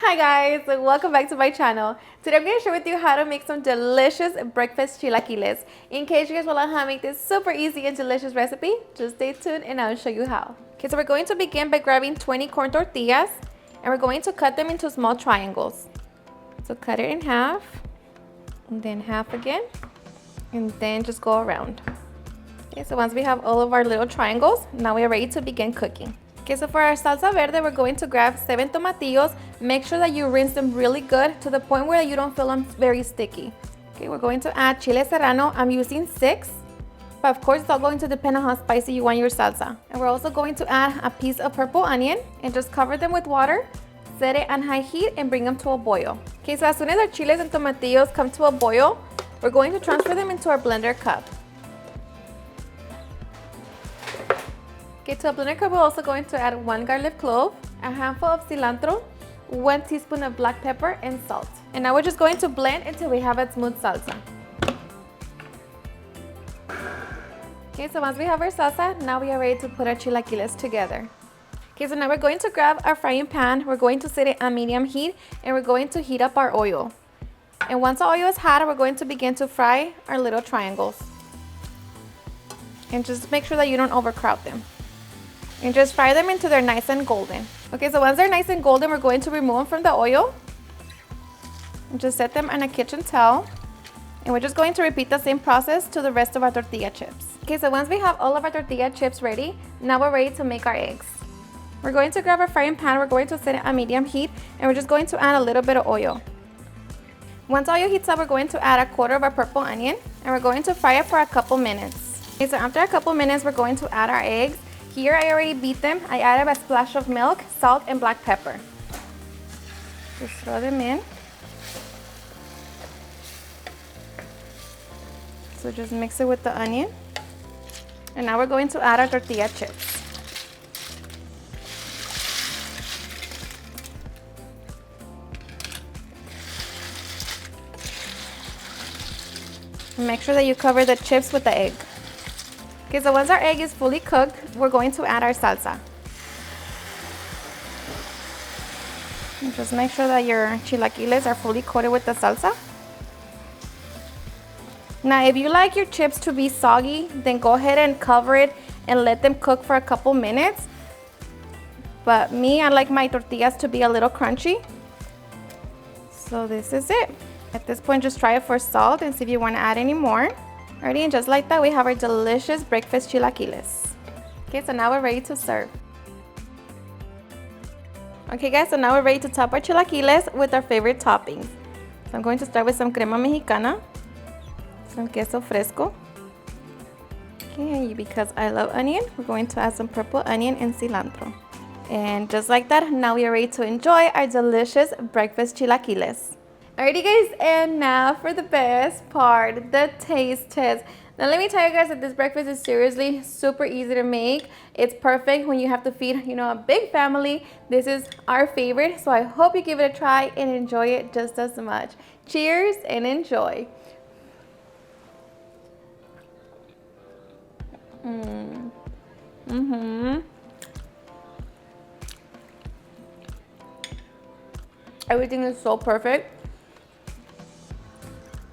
Hi guys, and welcome back to my channel. Today I'm going to share with you how to make some delicious breakfast chilaquiles. In case you guys want to learn how to make this super easy and delicious recipe, just stay tuned and I'll show you how. Okay, so we're going to begin by grabbing 20 corn tortillas and we're going to cut them into small triangles. So cut it in half and then half again and then just go around. Okay, so once we have all of our little triangles, now we are ready to begin cooking. Okay, so for our salsa verde, we're going to grab 7 tomatillos. Make sure that you rinse them really good to the point where you don't feel them very sticky. Okay, we're going to add chile serrano. I'm using 6, but of course it's all going to depend on how spicy you want your salsa. And we're also going to add a piece of purple onion and just cover them with water, set it on high heat and bring them to a boil. Okay, so as soon as our chiles and tomatillos come to a boil, we're going to transfer them into our blender cup. Okay, to a blender cup, we're also going to add 1 garlic clove, a handful of cilantro, 1 teaspoon of black pepper, and salt. And now we're just going to blend until we have a smooth salsa. Okay, so once we have our salsa, now we are ready to put our chilaquiles together. Okay, so now we're going to grab our frying pan. We're going to set it on medium heat, and we're going to heat up our oil. And once the oil is hot, we're going to begin to fry our little triangles. And just make sure that you don't overcrowd them. And just fry them until they're nice and golden. Okay, so once they're nice and golden, we're going to remove them from the oil. And just set them on a kitchen towel. And we're just going to repeat the same process to the rest of our tortilla chips. Okay, so once we have all of our tortilla chips ready, now we're ready to make our eggs. We're going to grab our frying pan, we're going to set it on medium heat, and we're just going to add a little bit of oil. Once oil heats up, we're going to add 1/4 of our purple onion, and we're going to fry it for a couple minutes. Okay, so after a couple minutes, we're going to add our eggs. Here I already beat them. I added a splash of milk, salt, and black pepper. Just throw them in. So just mix it with the onion. And now we're going to add our tortilla chips. Make sure that you cover the chips with the egg. Okay, so once our egg is fully cooked, we're going to add our salsa. And just make sure that your chilaquiles are fully coated with the salsa. Now, if you like your chips to be soggy, then go ahead and cover it and let them cook for a couple minutes. But me, I like my tortillas to be a little crunchy. So this is it. At this point, just try it for salt and see if you want to add any more. Alrighty, and just like that, we have our delicious breakfast chilaquiles. Okay, so now we're ready to serve. Okay guys, so now we're ready to top our chilaquiles with our favorite toppings. So I'm going to start with some crema mexicana, some queso fresco. Okay, because I love onion, we're going to add some purple onion and cilantro. And just like that, now we are ready to enjoy our delicious breakfast chilaquiles. Alrighty guys, and now for the best part, the taste test. Now let me tell you guys that this breakfast is seriously super easy to make. It's perfect when you have to feed, a big family. This is our favorite, so I hope you give it a try and enjoy it just as much. Cheers and enjoy. Everything is so perfect.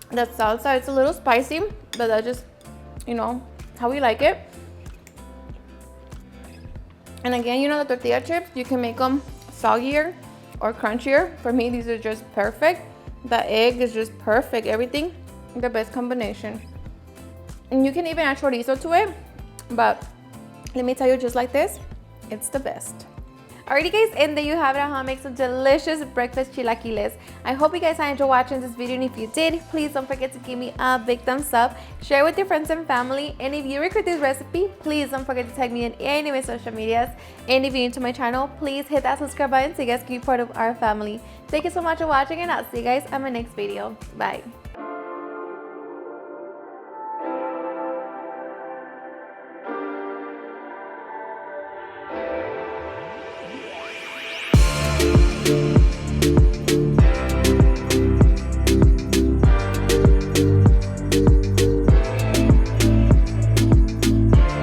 The salsa, it's a little spicy, but that's just, how we like it. And again, the tortilla chips, you can make them soggier or crunchier. For me, these are just perfect. The egg is just perfect. Everything, the best combination. And you can even add chorizo to it, but let me tell you, just like this, it's the best. Alrighty guys, and there you have it, how to make some delicious breakfast chilaquiles. I hope you guys enjoyed watching this video, and if you did, please don't forget to give me a big thumbs up, share with your friends and family, and if you record this recipe, please don't forget to tag me in any of my social medias. And if you're new to my channel, please hit that subscribe button so you guys can be part of our family. Thank you so much for watching, and I'll see you guys on my next video. Bye.